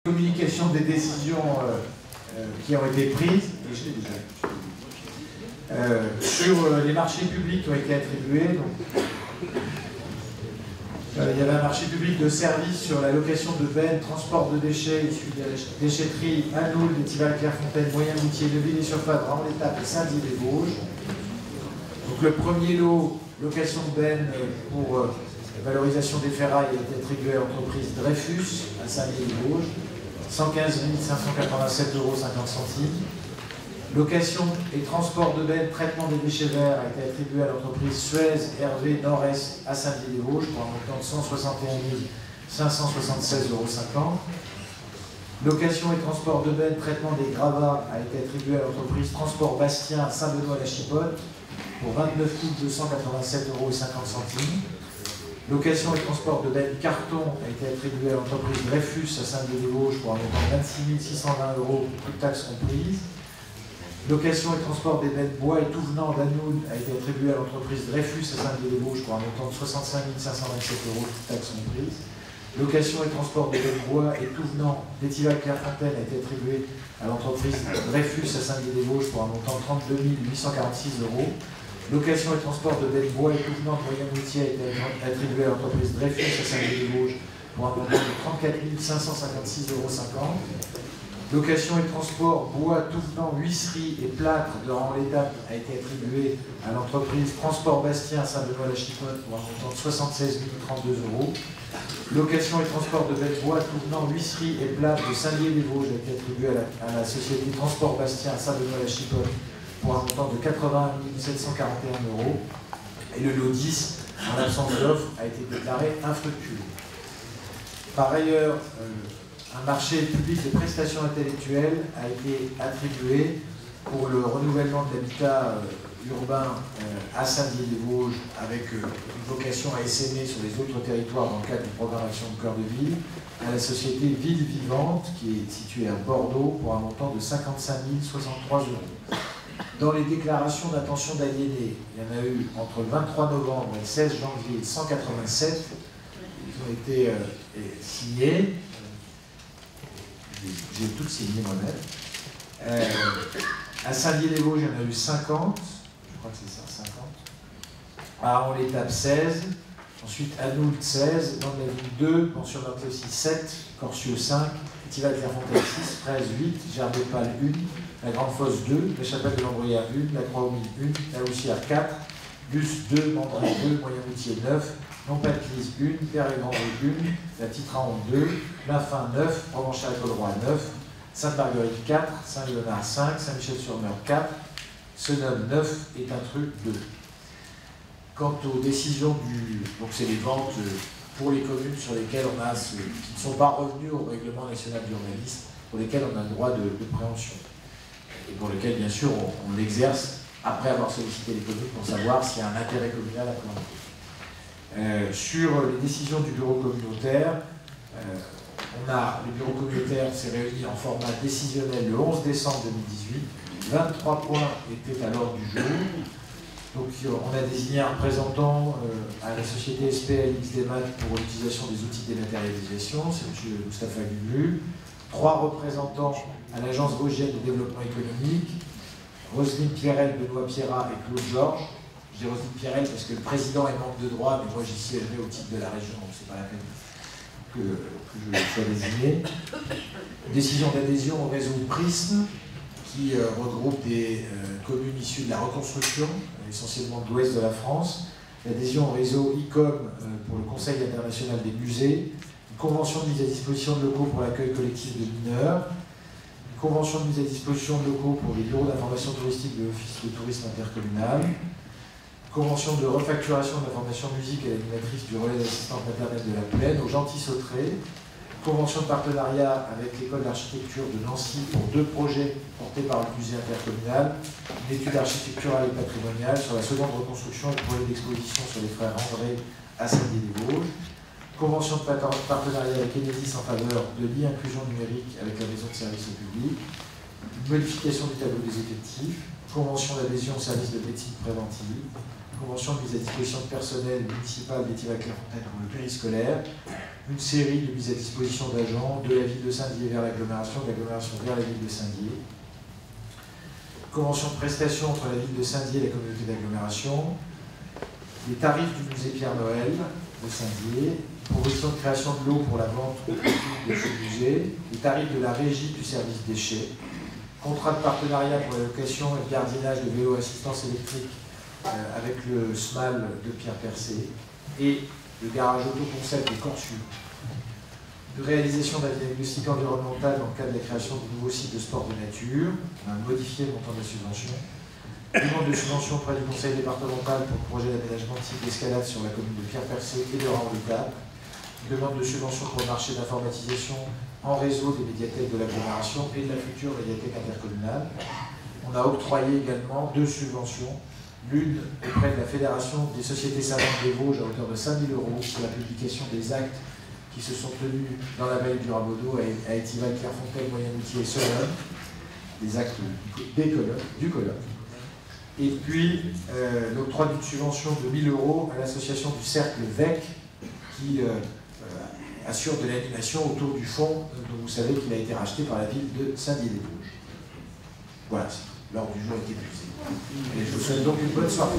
Communication des décisions qui ont été prises sur les marchés publics qui ont été attribués. Donc, il y avait un marché public de services sur la location de bennes, transport de déchets issus des déchetteries Anoul, Étival, Clairefontaine, Moyen-Moutier, Neuville-les-Surfaces, Ramles-les-Tapes et Saint-Dié-des-Vosges. Donc le premier lot, location de bennes pour valorisation des ferrailles, a été attribué à l'entreprise Dreyfus à Saint-Dié-des-Vosges, 115 587,50 €. Location et transport de bennes, traitement des déchets verts a été attribué à l'entreprise Suez Hervé Nord-Est à Saint-Dié-des-Vosges pour un montant de 161 576,50 €. Location et transport de bennes, traitement des gravats a été attribué à l'entreprise Transport Bastien à Saint-Benoît-la-Chipote pour 29 287,50 €. Location et transport de bennes carton a été attribué à l'entreprise Dreyfus à Saint-Dié-des-Vosges pour un montant de 26 620 €, toutes taxes comprises. Location et transport des bennes bois et tout venant d'Anoul a été attribué à l'entreprise Dreyfus à Saint-Dié-des-Vosges pour un montant de 65 527 €, toutes taxes comprises. Location et transport de bennes bois et tout venant d'Étival Clairefontaine a été attribué à l'entreprise Dreyfus à Saint-Dié-des-Vosges pour un montant de 32 846 €. Location et transport de bennes bois et tout venant de Moyen-Moutier a été attribué à l'entreprise Dreyfus à Saint-Dié-des-Vosges pour un montant de 34 556,50 €. Location et transport bois tout venant huisserie et plâtre de Ramles-les-Tapes a été attribué à l'entreprise Transport Bastien à Saint-Benoît-la-Chipote pour un montant de 76 032 €. Location et transport de bennes bois tout venant huisserie et plâtre de Saint-Dié-des-Vosges a été attribué à la société Transport Bastien à Saint-Benoît-la-Chipote pour un montant de 80 741 €. Et le lot 10, en l'absence d'offre, a été déclaré infructueux. Par ailleurs, un marché public de prestations intellectuelles a été attribué pour le renouvellement de l'habitat urbain à Saint-Dié-des-Vosges avec une vocation à essaimer sur les autres territoires dans le cadre du programme Action de Cœur de Ville à la société Ville Vivante qui est située à Bordeaux pour un montant de 55 063 €. Dans les déclarations d'intention d'aliéner, il y en a eu entre le 23 novembre et le 16 janvier 187. Ils ont été signés. J'ai tout signé moi-même. À Saint-Dié-des-Vosges, il y en a eu 50. Je crois que c'est ça, 50. À Ramles-les-Tapes, 16. Ensuite, Anoul, 16. Dans la ville 2, Pension d'Anthée aussi 7. Corsieux, 5. Étival Clairefontaine, 6. Fraise, 8. Gerbet-Pal, 1. La Grande-Fosse, 2. La Chapelle de l'Embrouillard, 1. La Croix-aux-Mines, 1. La Houssière, 4. Gus, 2. Mandrin, 2. Moyen-Moutier, 9. Montpellier, 1. Père-et-Grand-Rue, 1. La Titran, 2. Lafin, 9. Provenchal-Colroy, 9. Sainte-Marguerite, 4. Saint-Léonard, 5. Saint-Michel-sur-Meurthe, 4. Senom, 9. Et Tintruc, 2. Quant aux décisions donc c'est les ventes pour les communes sur lesquelles on a qui ne sont pas revenus au règlement national d'urbanisme, pour lesquelles on a le droit de préemption. Et pour lesquelles, bien sûr, on l'exerce après avoir sollicité les communes pour savoir s'il y a un intérêt communal à préempter. Sur les décisions du bureau communautaire, le bureau communautaire s'est réuni en format décisionnel le 11 décembre 2018. 23 points étaient à l'ordre du jour. Donc on a désigné un représentant à la société SPL XDMAT pour l'utilisation des outils de dématérialisation, c'est M. Moustapha Guglu. 3 représentants à l'agence vosgienne de développement économique, Roselyne Pierrel, Benoît Pierrat et Claude Georges. Je dis Roselyne Pierrel parce que le président est membre de droit, mais moi j'y siégerai au titre de la région, donc c'est pas la peine que je sois désigné. Décision d'adhésion au réseau Prisme, qui regroupe des communes issues de la reconstruction, essentiellement de l'ouest de la France, l'adhésion au réseau ICOM pour le Conseil international des musées, une convention de mise à disposition de locaux pour l'accueil collectif de mineurs, une convention de mise à disposition de locaux pour les bureaux d'information touristique de l'Office de tourisme intercommunal, une convention de refacturation de la formation musique à l'animatrice du relais d'assistante maternelle de la Plaine, au Gentil-Sautré, convention de partenariat avec l'école d'architecture de Nancy pour 2 projets portés par le musée intercommunal, une étude architecturale et patrimoniale sur la seconde reconstruction et le projet d'exposition sur les frères André à Saint-Dié-des-Vosges, convention de partenariat avec Enedis en faveur de l'e-inclusion numérique avec la maison de service au public, une modification du tableau des effectifs, convention d'adhésion au service de médecine préventive, convention de mise à disposition de personnel municipal d'Étival Clairefontaine pour le périscolaire, une série de mises à disposition d'agents de la ville de Saint-Dié vers l'agglomération, de l'agglomération vers la ville de Saint-Dié. Convention de prestation entre la ville de Saint-Dié et la communauté d'agglomération. Les tarifs du musée Pierre-Noël de Saint-Dié. Proposition de création de l'eau pour la vente au profit de ce musée. Les tarifs de la régie du service déchets. Contrat de partenariat pour la location et le gardiennage de vélos à assistance électrique avec le SMAL de Pierre Percé. Et le garage autoconcept de Corsu. De réalisation d'un diagnostic environnemental dans le cadre de la création de nouveaux sites de sport de nature. On a modifié le montant de la subvention. Demande de subvention auprès du conseil départemental pour le projet d'aménagement de site d'escalade sur la commune de Pierre Percé et de Rang-le-Cap. Demande de subvention pour le marché d'informatisation en réseau des médiathèques de l'agglomération et de la future médiathèque intercommunale. On a octroyé également 2 subventions. L'une auprès de la Fédération des sociétés savantes des Vosges à hauteur de 5 000 € pour la publication des actes qui se sont tenus dans la vallée du Rabodeau à Étival, Clairefontaine, Moyen-Moutier et Solonne, des actes du colloque. Et puis l'octroi d'une subvention de 1 000 € à l'association du Cercle VEC qui assure de l'animation autour du fonds dont vous savez qu'il a été racheté par la ville de Saint-Dié-des-Vosges. Voilà, l'ordre du jour est épuisé. Et je vous souhaite donc une bonne soirée.